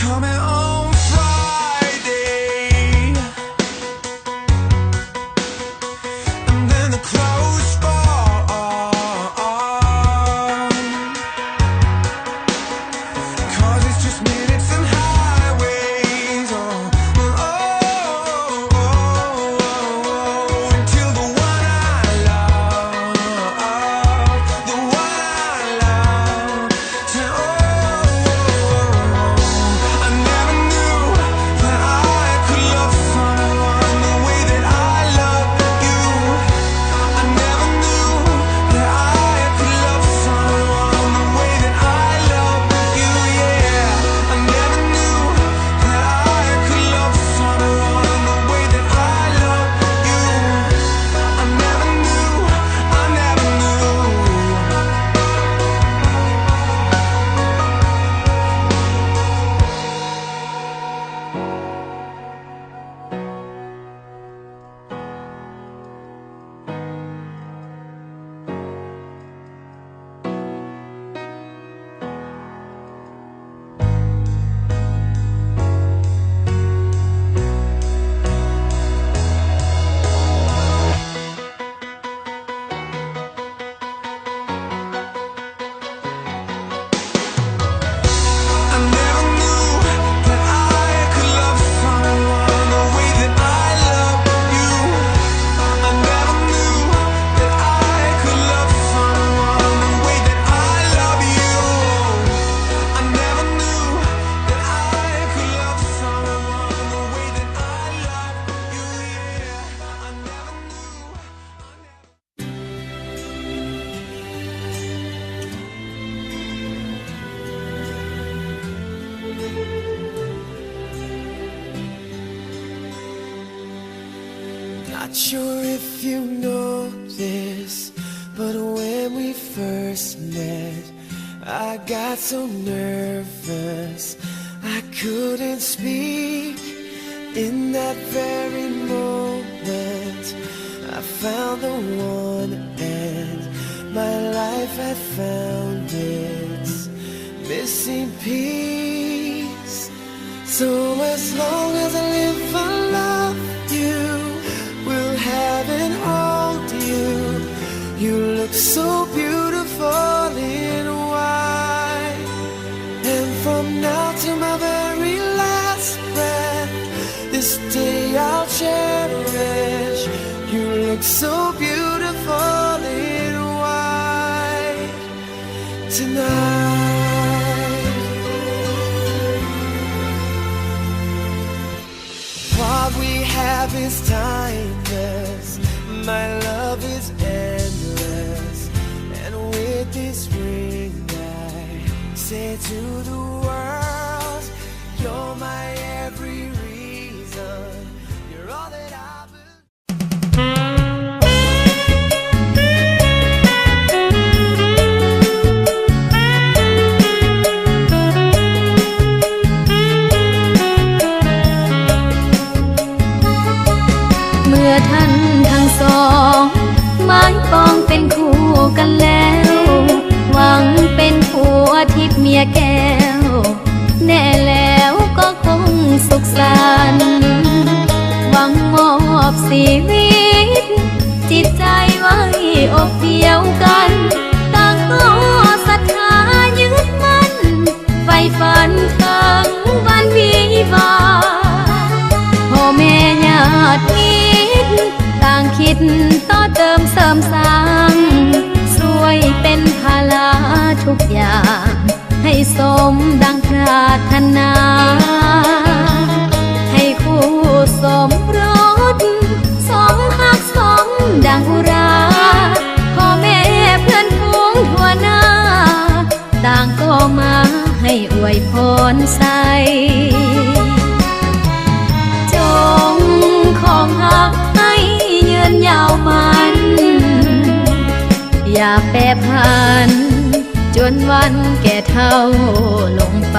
coming on Friday, and then the clothes fall, 'cause it's just minutes and highways, until the one I love, the one I love, I never knew that I could love someone the way that I love you. I never knew that I could love someone the way that I love you. Yeah, I never knew that I could love someone the way that I love you. I never knew, I never knew. I never knew that I could love someone the way that I love you. I never knew that I could love someone the way that I love you. I never knew that I could love someone the way that I love you. Yeah, I never knew. Not sure if you know this, but when we first met, I got so nervous I couldn't speak. In that very moment, I found the one, and my life had found its missing piece. So as long as I live, I love you, will have and hold you. You look so beautiful in white, and from now to my very last breath, this day I'll cherish. You look so beautiful in white tonight. What we have is timeless, my love is endless, and with this ring I say to the world, you're my every reason, you're all that I believe.เมื่อท่านทั้งสองหมายปองเป็นคู่กันแล้ว หวังเป็นผัวทิพย์เมียแก้ว แน่แล้วก็คงสุขสันต์หวังมอบชีวิต จิตใจไว้อกเดียวกันต่างก็ศรัทธายึดมั่นไฟฝันถึงวันวิวาห์พ่อแม่ญาติมิตรต่างคิดต่อเติมเสริมสร้างช่วยเป็นภาระทุกอย่างให้สมดังปรารถนา ให้คู่สมรสสมหักสมดังอุราพ่อแม่เพื่อนฝูงทั่วหน้า ต่างก็มาให้อวยพรใส่จงของหักให้ยืนยาวมัน อย่าแปรผันจนวันแก่เฒ่าลงไป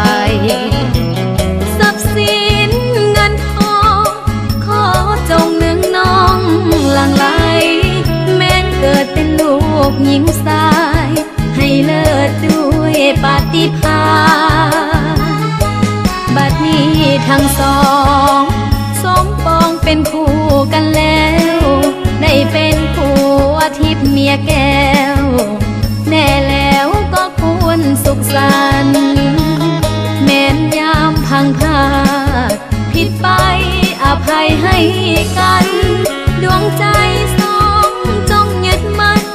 ทรัพย์สินเงินทองขอจงนึงน้องหลั่งไหลแม้นเกิดเป็นลูกหญิงชายให้เลิศด้วยปาฏิภาณบัด งพลาดผิดไปอภัยให้กันดวงใจสองจงยึดมั่น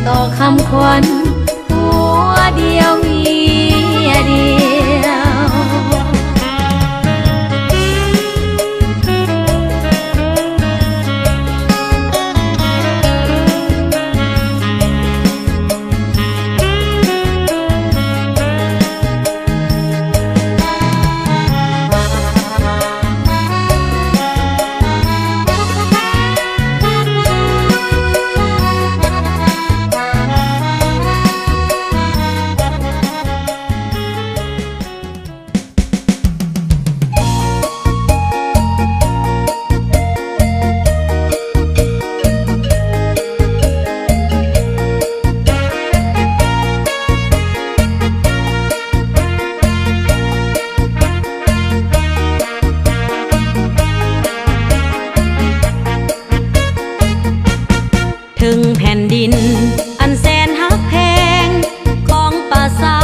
ต่อคำขวัญหัวเดียวเมียเดียว ถึงแผ่นดินอันแสนฮักแพงของป่าสา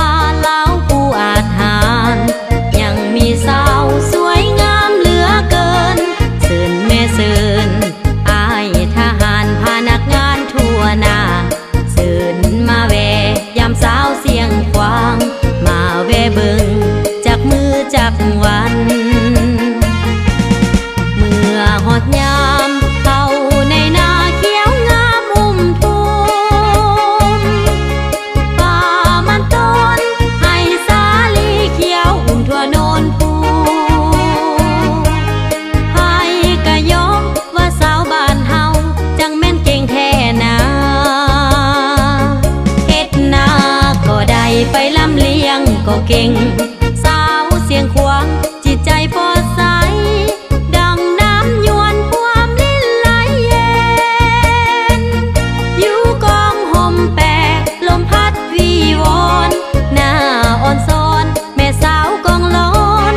ลาวผู้อาจหารยังมีสาวสวยงามเหลือเกินเสินแม่เสินอายทหารพานักงานทั่วหน้าเสินมาแวยามสาวเสียงควางมาแวเบิงจากมือจากวันเมื่อหอดยามเข้าในนาเขียวงามอุ้มทุ่มป่ามันต้นให้สาลีเขียวอุ้มทั่วโนนภูให้กะยอมว่าสาวบ้านเฮาจังแม่นเก่งแท้นาเฮ็ดนาก็ได้ไปลำเลียงก็เก่งสาวเสียงควางจิตใจพอใสดังน้ำยวนความลิ้นไหลเย็นอยู่กองห่มแปกลมพัดวีวอนหน้าอ่อนซ้อนแม่สาวกองร้อน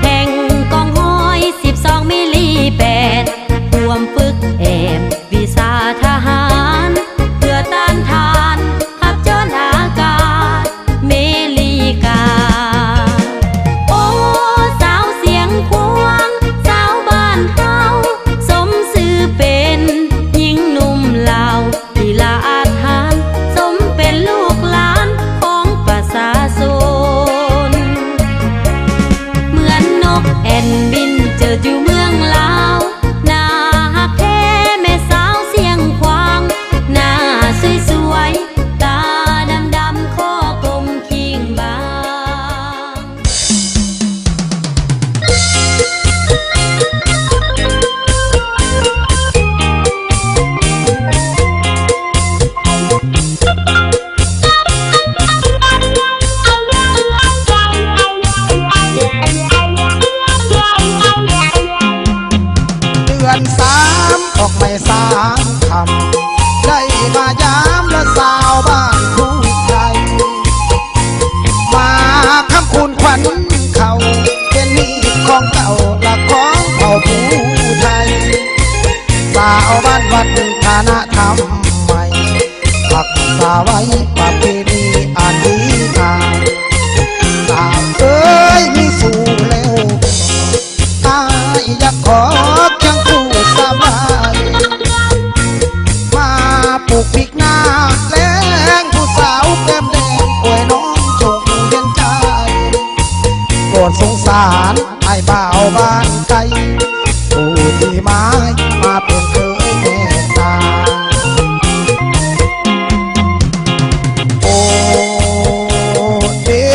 แห่งกองห้อย12มิลลิแปดรวมฝึกแอบวิชาทหารเพื่อต้านทานขับจนอากาศเมลีกาโอ้สาวเสียงควงสาวบ้านเฮาสมชื่อเป็นหญิงหนุ่มลาวที่ละอาจหารสมเป็นลูกหลานของประชาชนเหมือนนกแอ่นบินเจออยู่เมืองลาวหน้าฮักแท้แม่สาวเสียงควางหน้าสวยๆตาดำๆคอกลมคิงบาง เดือนสามออกไม่สามคำได้มายามและสาวบ้านผู้ไทยมาคำคูณขวัญเขาเป็นนิดของเก่าและของเผ่าผู้ไทยสาวบ้านวัดฐานะธรรมใหม่รักษาไว้ประเพณีอันดีงามสาวเอ้ยมีสู่แล้วอายอยากขอเคียงคู่สบายมาปลูกพริกหน้าแล้งผู้สาวแก้มแดงอวยน้องจงเย็นใจโปรดสงสารไอ้บ่าวบ้านไกลผู้ที่ไม้มาเป็นเคยแม่ตาโอ้เด้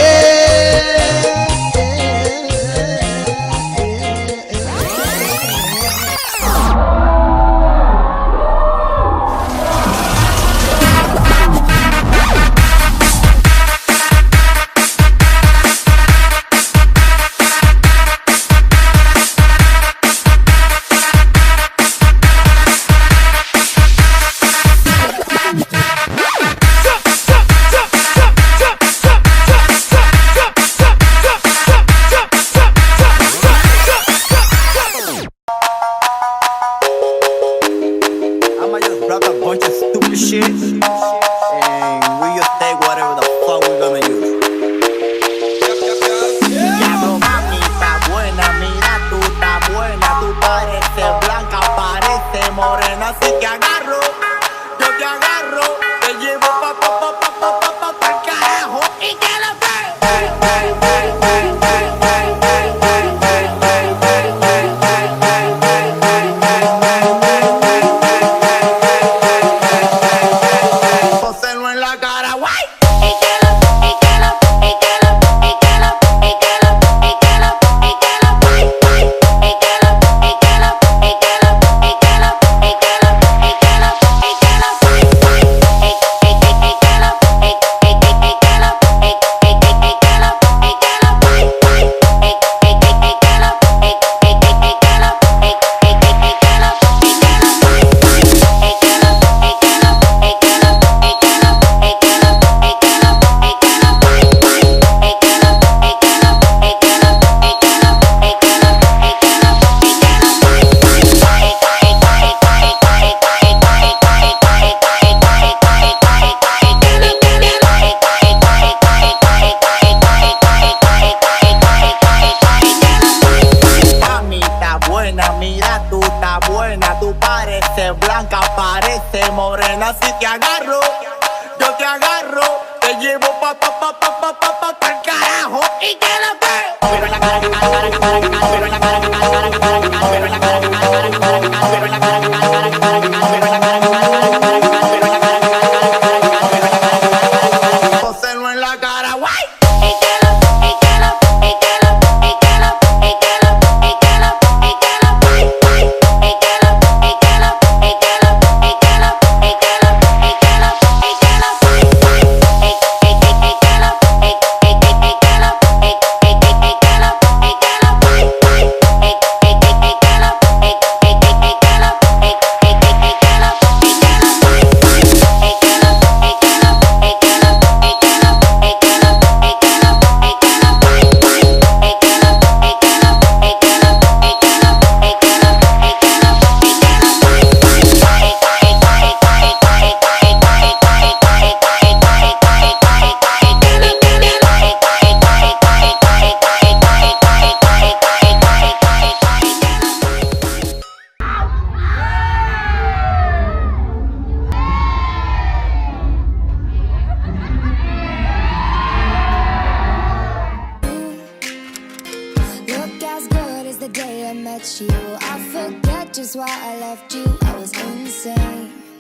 así te agarro, yo te agarro, te llevo pa'l carajo y que lo que. Pero en la cara, pero en la cara, pero en la cara, pero en la cara, pero en la cara, pero en la cara, guay. Look as good as the day I met you. I forget just why I left you. I was insane.